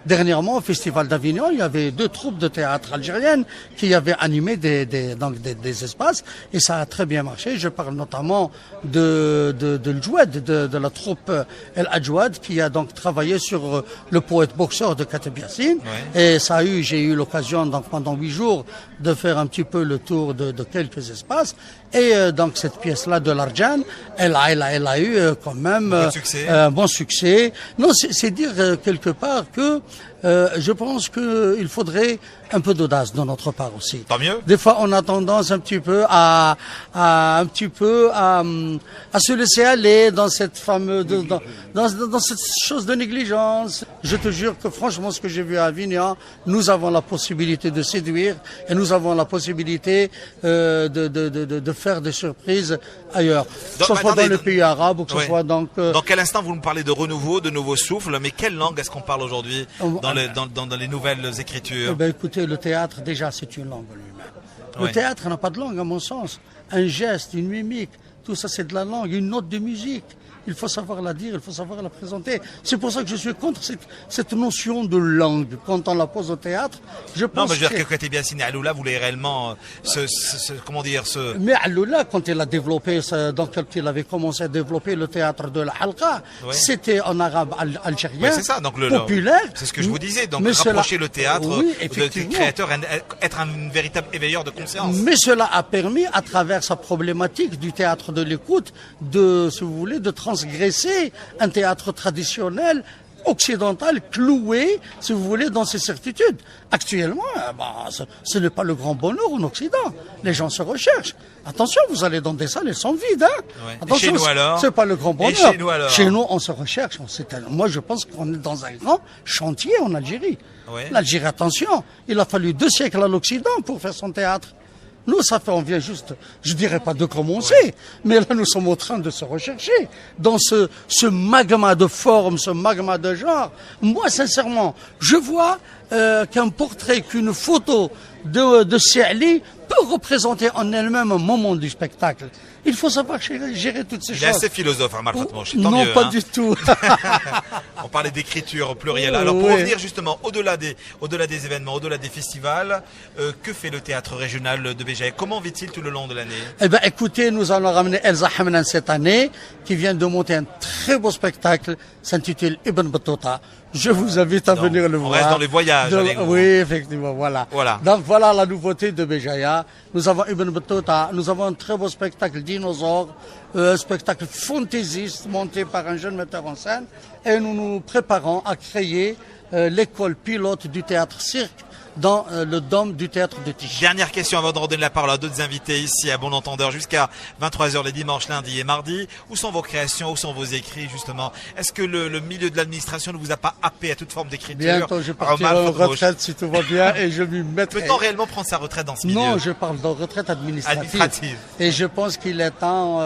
dernièrement au Festival d'Avignon. Il y avait 2 troupes de théâtre algériennes qui avaient animé des espaces, et ça a très bien marché. Je parle notamment de l'Adjouad, de la troupe El Adjouad, qui a donc travaillé sur le poète boxeur de Kateb Yassine. Oui. Et j'ai eu l'occasion donc pendant 8 jours de faire un petit peu le tour de quelques espaces. Et donc cette pièce-là de l'Arjan, elle a eu quand même un bon succès. Non, c'est dire quelque part que je pense qu'il faudrait un peu d'audace de notre part aussi. Tant mieux. Des fois, on a tendance un petit peu à se laisser aller dans cette fameuse, dans cette chose de négligence. Je te jure que franchement, ce que j'ai vu à Avignon, nous avons la possibilité de séduire et nous avons la possibilité de faire des surprises ailleurs. Que ce soit dans les pays arabes ou que ce soit donc... Dans quel instant vous nous parlez de renouveau, de nouveau souffle, mais quelle langue est-ce qu'on parle aujourd'hui dans les nouvelles écritures? Eh ben, écoutez, le théâtre, déjà, c'est une langue en lui-même. Le Ouais. théâtre n'a pas de langue, à mon sens. Un geste, une mimique, tout ça c'est de la langue, une note de musique. Il faut savoir la dire, il faut savoir la présenter. C'est pour ça que je suis contre cette notion de langue. Quand on la pose au théâtre, je pense Non, mais je veux dire que quand tu es bien signé à Loula, vous voulez réellement comment dire, Mais Aloula, quand il a développé, donc quand il avait commencé à développer le théâtre de la Halqa, Ouais. c'était en arabe algérien, Ouais, c'est ça, donc populaire. c'est ce que je vous disais, donc Mais rapprocher cela- le théâtre oui, du effectivement. créateur, être un véritable éveilleur de conscience. Mais cela a permis, à travers sa problématique du théâtre de l'écoute, si vous voulez, de transgresser un théâtre traditionnel occidental cloué, si vous voulez, dans ses certitudes. Actuellement, ce n'est pas le grand bonheur en Occident. Les gens se recherchent. Attention, vous allez dans des salles, elles sont vides. Hein. Ouais. Attention, Et chez nous, alors c'est pas le grand Et bonheur. chez nous, alors Chez nous, on se recherche. Moi, je pense qu'on est dans un grand chantier en Algérie. Ouais. L'Algérie, attention, il a fallu 2 siècles à l'Occident pour faire son théâtre. Nous, on vient juste, je dirais pas de commencer, mais là, nous sommes en train de se rechercher dans ce magma de forme, ce magma de genre. Moi, sincèrement, je vois qu'un portrait, qu'une photo de Saali peut représenter en elle-même un moment du spectacle. Il faut savoir gérer toutes ces Il est choses. assez philosophe, Omar Fatmouche, tant Non, mieux. pas hein. du tout. On parlait d'écriture plurielle. Alors pour Oui. revenir justement au-delà des événements, au-delà des festivals, que fait le théâtre régional de Béjaïa? Comment vit-il tout le long de l'année? Eh bien, écoutez, nous allons ramener Elsa Hamnan cette année, qui vient de monter un très beau spectacle, s'intitule Ibn Battuta. Je vous invite à Donc, venir le on voir. reste dans les voyages avec vous. Oui, effectivement, voilà. Voilà. Donc voilà la nouveauté de Béjaïa. Nous avons Ibn Battuta, nous avons un très beau spectacle dinosaure, un spectacle fantaisiste monté par un jeune metteur en scène, et nous nous préparons à créer l'école pilote du théâtre cirque dans le dôme du théâtre de Tichy. Dernière question avant de redonner la parole à d'autres invités ici à Bon Entendeur jusqu'à 23h les dimanches, lundis et mardis. Où sont vos créations? Où sont vos écrits justement? Est-ce que le milieu de l'administration ne vous a pas happé à toute forme d'écriture? Bientôt, je partirai Omar en Fatmouche. retraite si tout va bien et je m'y mettrai. Peut-on réellement prendre sa retraite dans ce milieu? Non, je parle de retraite administrative. Administrative. Et je pense qu'il est temps.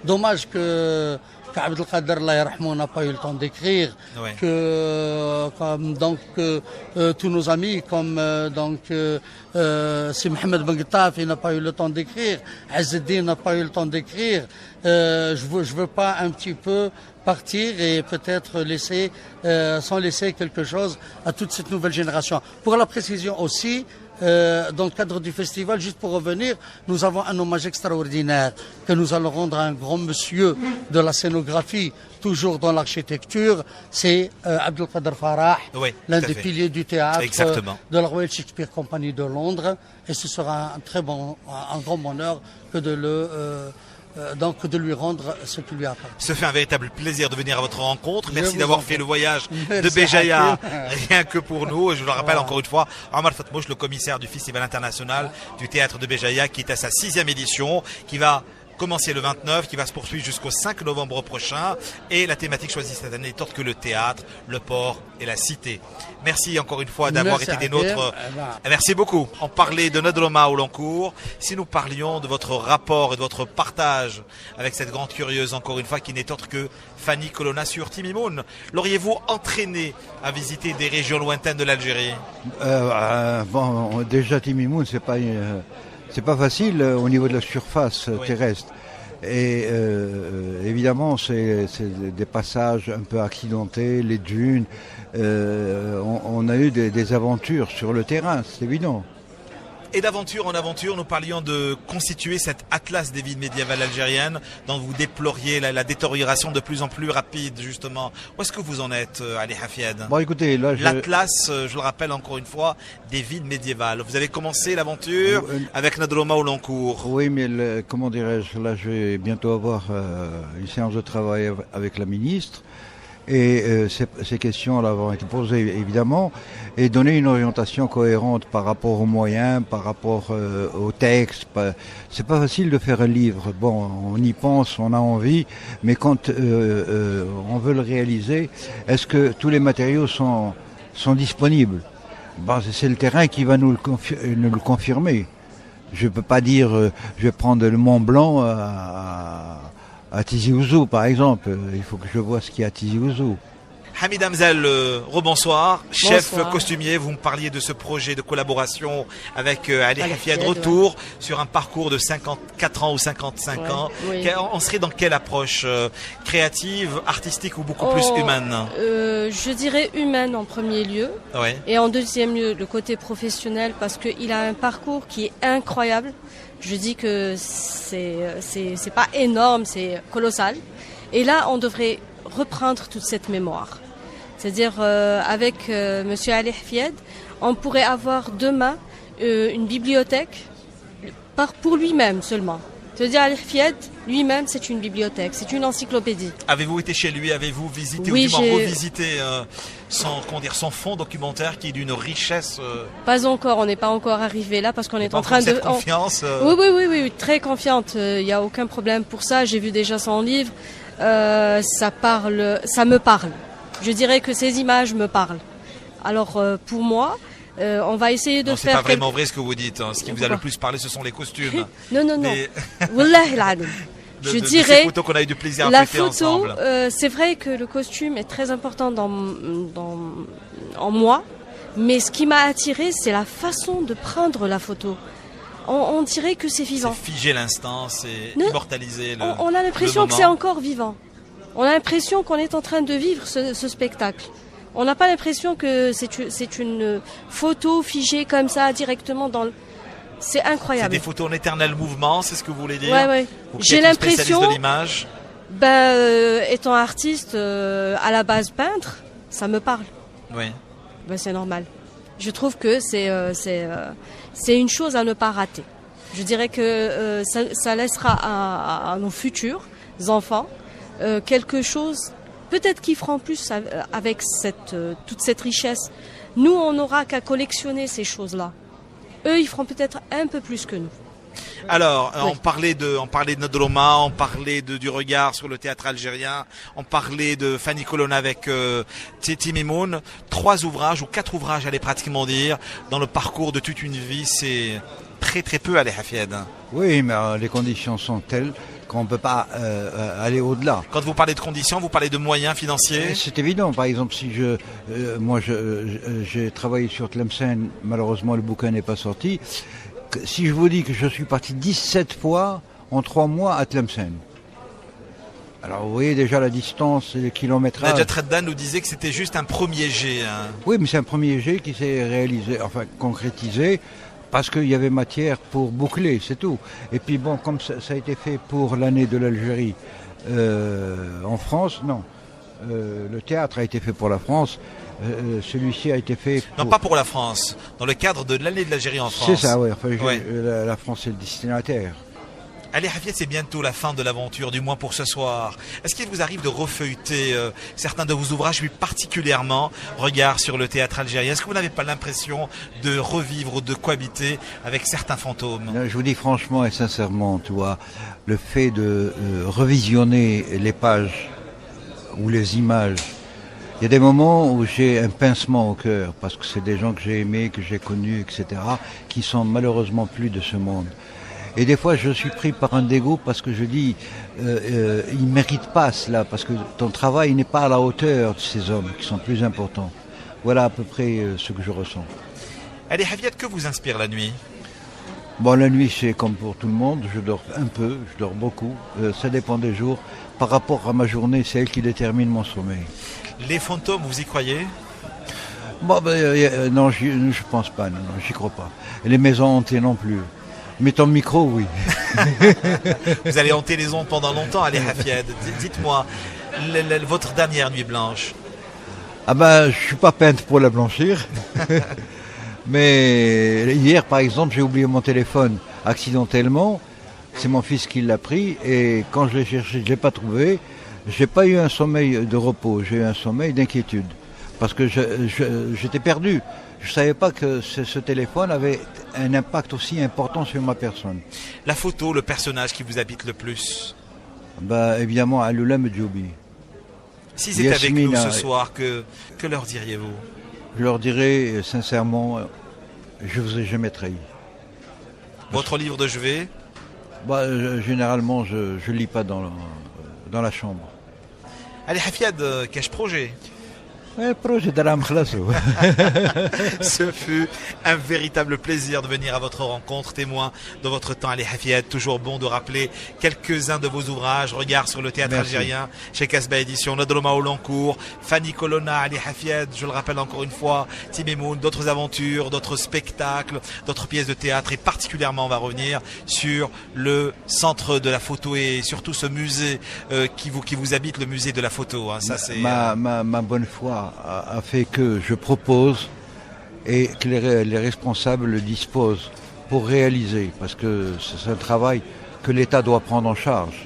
Dommage que Abdelkader Allah yarhamou n'a pas eu le temps d'écrire, Ouais. tous nos amis comme Si Mohamed Ben Ghtaf, il n'a pas eu le temps d'écrire, Azzeddin n'a pas eu le temps d'écrire. Je veux pas un petit peu partir et peut-être sans laisser quelque chose à toute cette nouvelle génération. Pour la précision aussi, dans le cadre du festival, juste pour revenir, nous avons un hommage extraordinaire que nous allons rendre à un grand monsieur de la scénographie, toujours dans l'architecture. C'est Abdelkader Farah, Oui, l'un tout à des fait. piliers du théâtre Exactement. de la Royal Shakespeare Company de Londres. Et ce sera un grand bonheur que de lui rendre ce qui lui appartient. Ce fait un véritable plaisir de venir à votre rencontre. Je Merci vous d'avoir en fait prie. le voyage de Merci, Béjaïa, Hakim. rien que pour nous. Et je le rappelle Voilà. encore une fois, Omar Fatmouche, le commissaire du Festival international du théâtre de Béjaïa, qui est à sa 6e édition, qui va commencer le 29, qui va se poursuivre jusqu'au 5 novembre prochain. Et la thématique choisie cette année est autre que le théâtre, le port et la cité. Merci encore une fois d'avoir Merci, été des Hakim. nôtres. Eh ben. Merci beaucoup. On parlait de Nadroma au Lancourt. Si nous parlions de votre rapport et de votre partage avec cette grande curieuse, encore une fois, qui n'est autre que Fanny Colonna sur Timimoun, l'auriez-vous entraîné à visiter des régions lointaines de l'Algérie? Déjà Timimoun, c'est pas facile au niveau de la surface Oui. terrestre. Et évidemment, c'est des passages un peu accidentés, les dunes. On a eu des aventures sur le terrain, c'est évident. Et d'aventure en aventure, nous parlions de constituer cet atlas des villes médiévales algériennes dont vous déploriez la détérioration de plus en plus rapide, justement. Où est-ce que vous en êtes, Ali Hafied? Bon, écoutez, là, L'atlas, je le rappelle encore une fois, des villes médiévales. Vous avez commencé l'aventure avec Nadroma au Lancourt. Oui, mais comment dirais-je, là, je vais bientôt avoir une séance de travail avec la ministre. Et ces questions-là vont être posées évidemment et donner une orientation cohérente par rapport aux moyens, par rapport au texte. C'est pas facile de faire un livre. Bon, on y pense, on a envie, mais quand on veut le réaliser, est-ce que tous les matériaux sont disponibles? Bon, c'est le terrain qui va nous le confirmer. Je peux pas dire je vais prendre le Mont Blanc à Tizi Ouzou, par exemple. Il faut que je vois ce qu'il y a à Tizi Ouzou. Hamid Hamzel, rebonsoir, chef Bonsoir. costumier, vous me parliez de ce projet de collaboration avec Ali Ali Hafid, Hafid, retour sur un parcours de 54 ans ou 55 Ouais, ans. oui. On serait dans quelle approche créative, artistique ou beaucoup plus humaine? Je dirais humaine en premier lieu. Ouais. Et en deuxième lieu, le côté professionnel, parce qu'il a un parcours qui est incroyable. Je dis que c'est pas énorme, c'est colossal. Et là, on devrait reprendre toute cette mémoire. C'est-à-dire, avec Monsieur Ali Hafid, on pourrait avoir demain une bibliothèque pour lui-même seulement. C'est-à-dire, Ali Hafid, lui-même, c'est une bibliothèque, c'est une encyclopédie. Avez-vous été chez lui? Avez-vous visité Oui, ou du moins j'ai- revisité son fond documentaire qui est d'une richesse Pas encore, on n'est pas encore arrivé là parce qu'on est pas en train encore de... cette confiance Oui, très confiante. Il n'y a aucun problème pour ça. J'ai vu déjà son livre. Ça me parle. Je dirais que ces images me parlent. Alors pour moi, on va essayer de Non, c'est faire. pas vraiment vrai ce que vous dites. Hein. Ce qui vous a le Pourquoi plus parlé, ce sont les costumes. Non. Des- Wallahi al-alim. de Je ces dirais. photos qu'on a eu du plaisir à La fêter photo, ensemble. c'est vrai que le costume est très important en moi, mais ce qui m'a attiré, c'est la façon de prendre la photo. On dirait que c'est vivant. C'est figer l'instant, c'est Non. immortaliser le On a l'impression le que c'est moment. encore vivant. On a l'impression qu'on est en train de vivre ce spectacle. On n'a pas l'impression que c'est une photo figée comme ça directement dans le... C'est C'est incroyable. des photos en éternel mouvement, c'est ce que vous voulez dire? Ouais. Vous qui J'ai êtes une spécialiste l'impression, de l'image. étant artiste, à la base peintre, ça me parle. Oui. C'est normal. Je trouve que c'est une chose à ne pas rater. Je dirais que ça laissera à nos futurs enfants quelque chose, peut-être qu'ils feront plus avec toute cette richesse. Nous, on n'aura qu'à collectionner ces choses-là. Eux, ils feront peut-être un peu plus que nous. Alors, Oui. on parlait de Nodroma, on parlait du regard sur le théâtre algérien, on parlait de Fanny Colonna avec Titi Mimoun. 3 ouvrages ou 4 ouvrages, allez pratiquement dire, dans le parcours de toute une vie, c'est très très peu Ali Hafid. Oui, mais les conditions sont telles qu'on ne peut pas aller au-delà. Quand vous parlez de conditions, vous parlez de moyens financiers. C'est évident. Par exemple, si j'ai travaillé sur Tlemcen, malheureusement le bouquin n'est pas sorti. Si je vous dis que je suis parti 17 fois en 3 mois à Tlemcen. Alors vous voyez déjà la distance et le kilométrage. Najat Reddan nous disait que c'était juste un premier jet. Hein. Oui, mais c'est un premier jet qui s'est réalisé, enfin concrétisé, parce qu'il y avait matière pour boucler, c'est tout. Et puis bon, comme ça a été fait pour l'année de l'Algérie en France, non. Le théâtre a été fait pour la France, celui-ci a été fait pour... Non, pas pour la France, dans le cadre de l'année de l'Algérie en France. C'est ça, oui. Enfin, Ouais. la France est le destinataire. Ali Hafid, c'est bientôt la fin de l'aventure, du moins pour ce soir. Est-ce qu'il vous arrive de refeuilleter certains de vos ouvrages, puis particulièrement Regard sur le théâtre algérien? Est-ce que vous n'avez pas l'impression de revivre ou de cohabiter avec certains fantômes? Je vous dis franchement et sincèrement, tu vois, le fait de revisionner les pages ou les images, il y a des moments où j'ai un pincement au cœur, parce que c'est des gens que j'ai aimés, que j'ai connus, etc., qui sont malheureusement plus de ce monde. Et des fois, je suis pris par un dégoût parce que je dis, ils ne méritent pas cela, parce que ton travail n'est pas à la hauteur de ces hommes qui sont plus importants. Voilà à peu près ce que je ressens. Ali Hafid, que vous inspire la nuit? Bon, la nuit, c'est comme pour tout le monde, je dors un peu, je dors beaucoup, ça dépend des jours. Par rapport à ma journée, c'est elle qui détermine mon sommeil. Les fantômes, vous y croyez? Bon, non, je pense pas, non, j'y crois pas. Et les maisons hantées non plus. Mais ton micro, oui. Vous allez hanter les ondes pendant longtemps, Ali Hafid. Dites-moi, votre dernière nuit blanche? Ah ben, je suis pas peintre pour la blanchir. Mais hier, par exemple, j'ai oublié mon téléphone accidentellement. C'est mon fils qui l'a pris et quand je l'ai cherché, je l'ai pas trouvé. J'ai pas eu un sommeil de repos, j'ai eu un sommeil d'inquiétude parce que j'étais perdu. Je savais pas que ce téléphone avait un impact aussi important sur ma personne. La photo, le personnage qui vous habite le plus? Bah évidemment, Aloula Medjoubi. S'ils étaient avec nous Yasmina, ce soir, que leur diriez-vous? Je leur dirais sincèrement, je vous ai jamais trahi. Votre livre de chevet? Bah, généralement, je lis pas dans la chambre. Ali Hafid, quel projet? بروجي درهم خلصوا. Ce fut un véritable plaisir de venir à votre rencontre, témoin de votre temps à l'Hafied. Toujours bon de rappeler quelques-uns de vos ouvrages. Regard sur le théâtre algérien, chez Casbah Édition, Nodroma au Lancourt, Fanny Colonna à l'Hafied, je le rappelle encore une fois, Timemoun, d'autres aventures, d'autres spectacles, d'autres pièces de théâtre, et particulièrement on va revenir sur le centre de la photo et surtout ce musée qui vous habite, le musée de la photo. Hein. Ça, c'est, ma bonne foi a fait que je propose et que les responsables le disposent pour réaliser, parce que c'est un travail que l'État doit prendre en charge.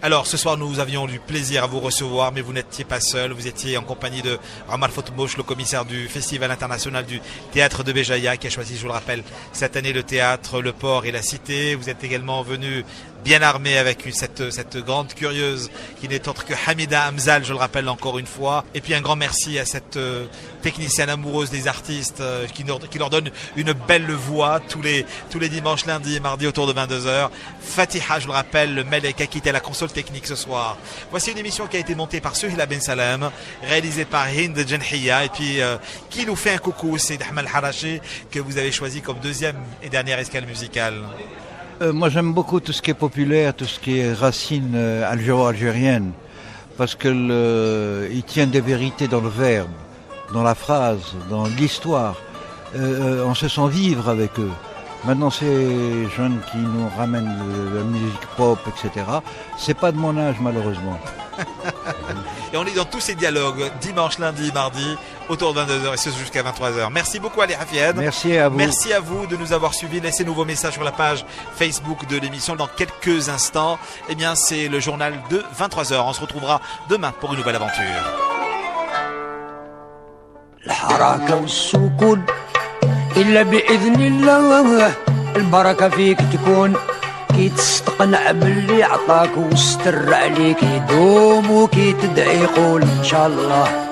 Alors ce soir nous avions du plaisir à vous recevoir, mais vous n'étiez pas seul, vous étiez en compagnie de Omar Fotbouch, le commissaire du Festival international du théâtre de Béjaïa, qui a choisi, je vous le rappelle, cette année le théâtre, le port et la cité. Vous êtes également venu bien armé avec cette grande curieuse qui n'est autre que Hamida Hamzal, je le rappelle encore une fois. Et puis un grand merci à cette technicienne amoureuse des artistes qui leur donne une belle voix tous les dimanches, lundis et mardis autour de 22h. Fatiha, je le rappelle, le Melek a quitté la console technique ce soir. Voici une émission qui a été montée par Souhila Ben Salem, réalisée par Hind Jenhiya, et puis qui nous fait un coucou, c'est Ahmed Harachi, que vous avez choisi comme deuxième et dernière escale musicale. Moi j'aime beaucoup tout ce qui est populaire, tout ce qui est racines algériennes, parce que il tient des vérités dans le verbe, dans la phrase, dans l'histoire. On se sent vivre avec eux. Maintenant ces jeunes qui nous ramènent la musique pop, etc., c'est pas de mon âge malheureusement. Et on est dans tous ces dialogues, dimanche, lundi, mardi, autour de 22h et ce jusqu'à 23h. Merci beaucoup Ali Hafied. Merci à vous. Merci à vous de nous avoir suivis. Laissez-nous vos messages sur la page Facebook de l'émission. Dans quelques instants, eh bien, c'est le journal de 23h. On se retrouvera demain pour une nouvelle aventure. الحركة والسكون إلا بإذن الله البركة فيك تكون كي تستقنع باللي عطاك واستر عليك يدوم وكي تدعي يقول إن شاء الله.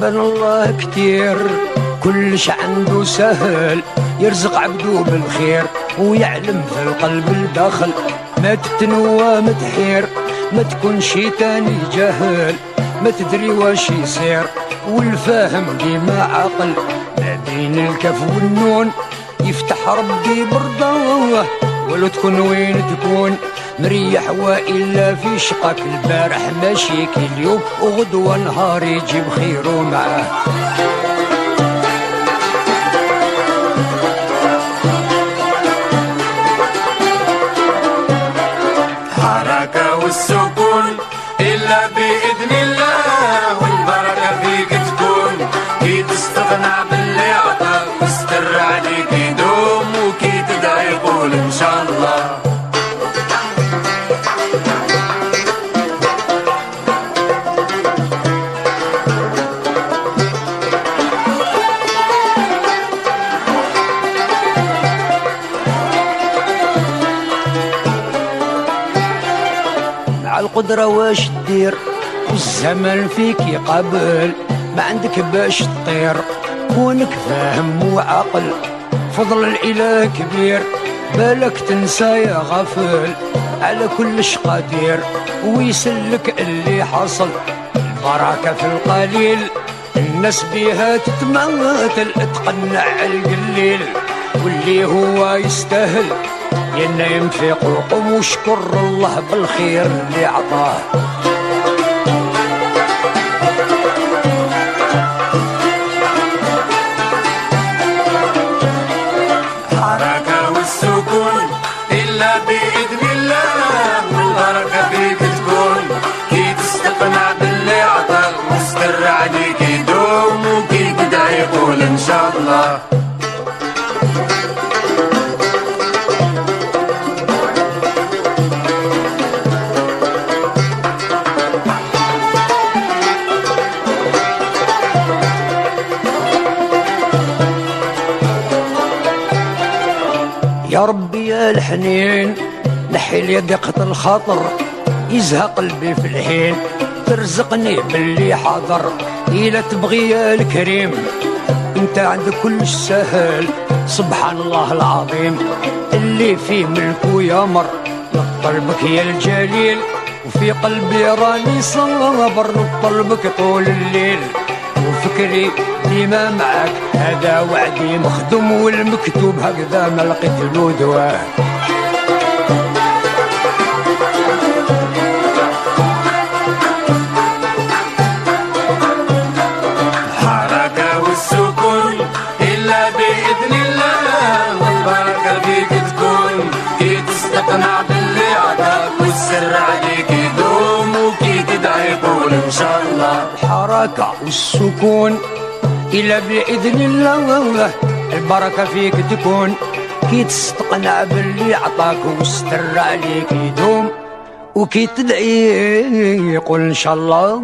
بان الله كتير كلش عنده سهل يرزق عبده بالخير ويعلم في القلب الداخل ما تتنوى ما تحير ما تكون شيطاني جهل ما تدري واش يصير والفاهم ديما عقل ما بين الكاف والنون يفتح ربي برضاه ولو تكون وين تكون مريح وإلا في شقك البارح ماشي كي اليوم وغدوة نهار يجيب خيره معاه. حركة والسكون إلا بإذن الله والبركة فيك تكون كي تستغنى باللي عطاك واستر عليك يدوم وكي تدعي يقول إن شاء الله. القدرة واش تدير والزمن فيك يقابل ما عندك باش تطير كونك فاهم وعقل فضل الإله كبير بالك تنسى يا غافل على كلش قدير ويسلك اللي حصل البركة في القليل الناس بيها تتمثل تقنع القليل واللي هو يستاهل ينا ينفق وقوم وشكر الله بالخير اللي عطاه. حركة والسكون إلا بإذن الله والبركة فيك تكون كي تستقنع باللي عطاك مستر عليك يدوم وكي تدعي يقول إن شاء الله. يا ربي يا الحنين نحي لي ضيقة الخاطر يزهق قلبي في الحين ترزقني باللي حاضر إلا تبغي يا الكريم انت عندك كل سهل سبحان الله العظيم اللي فيه ملكه يامر نطلبك يا الجليل وفي قلبي راني صابر نطلبك طول الليل وفكري ديما معاك هذا وعدي مخدوم والمكتوب هكذا ما لقيت له دواه الحركة والسكون إلا بإذن الله والبركة فيك تكون كي تستقنع باللي عطاك والسر عليك يدوم وكي تدعي قول إن شاء الله الحركة والسكون إلا بإذن الله البركة فيك تكون كي تستقنع باللي عطاك والستر عليك يدوم وكي تدعي قول إن شاء الله